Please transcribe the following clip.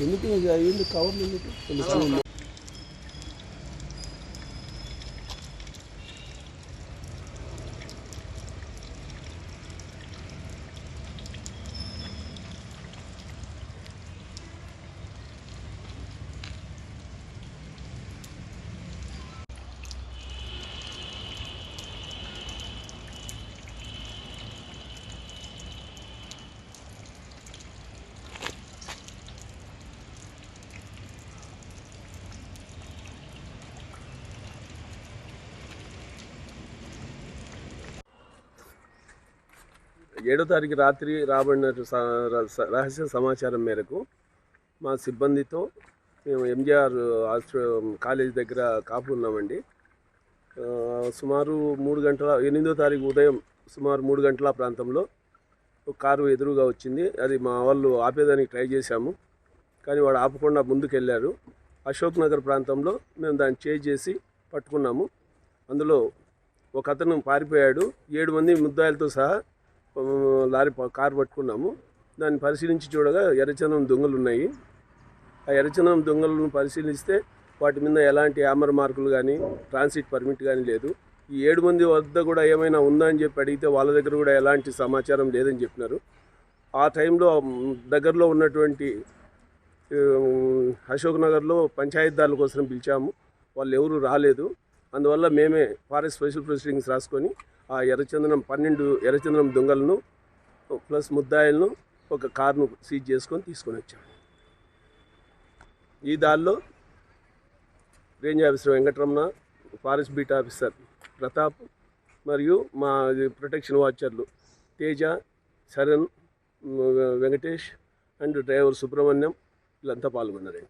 ఎందుకు అయ్యింది కవర్లు ఎందుకు 7వ తారీఖు రాత్రి రాబడిన రహస్య సమాచారం మేరకు మా సిబ్బందితో మేము ఎంజీఆర్ కాలేజ్ దగ్గర కాపు ఉన్నామండి. సుమారు 3 గంటల 8వ తారీఖు ఉదయం సుమారు 3 గంటల ప్రాంతంలో ఒక కారు ఎదురుగా వచ్చింది. అది మా వాళ్ళు ఆపేదానికి ట్రై చేశాము, కానీ వాడు ఆపకుండా ముందుకెళ్ళారు. అశోక్ నగర్ ప్రాంతంలో మేము దాన్ని చేజ్ చేసి పట్టుకున్నాము. అందులో ఒక అతను పారిపోయాడు. 7 మంది ముద్దాయిలతో సహా కారు పట్టుకున్నాము. దాన్ని పరిశీలించి చూడగా ఎర్రచందనం దొంగలు ఉన్నాయి. ఆ ఎర్రచందనం దొంగలను పరిశీలిస్తే వాటి మీద ఎలాంటి యామర్ మార్కులు కానీ ట్రాన్సిట్ పర్మిట్ కానీ లేదు. ఈ 7 మంది వద్ద కూడా ఏమైనా ఉందా అని చెప్పి అడిగితే వాళ్ళ దగ్గర కూడా ఎలాంటి సమాచారం లేదని చెప్పినారు. ఆ టైంలో దగ్గరలో ఉన్నటువంటి అశోక్ నగర్లో పంచాయతీదారుల కోసం పిలిచాము. వాళ్ళు ఎవరు రాలేదు. అందువల్ల మేమే ఫారెస్ట్ స్పెషల్ ప్రొసీడింగ్స్ రాసుకొని ఆ 12 ఎర్రచందనం దొంగలను ప్లస్ ముద్దాయిలను ఒక కార్ను సీజ్ చేసుకొని తీసుకొని వచ్చాము. ఈ దారిలో range officer Venkataramana, forest beat officer Pratap మరియు మా ప్రొటెక్షన్ వాచర్లు తేజ, శరణ్, వెంకటేష్ అండ్ డ్రైవర్ సుబ్రహ్మణ్యం వీళ్ళంతా పాల్గొన్నారండి.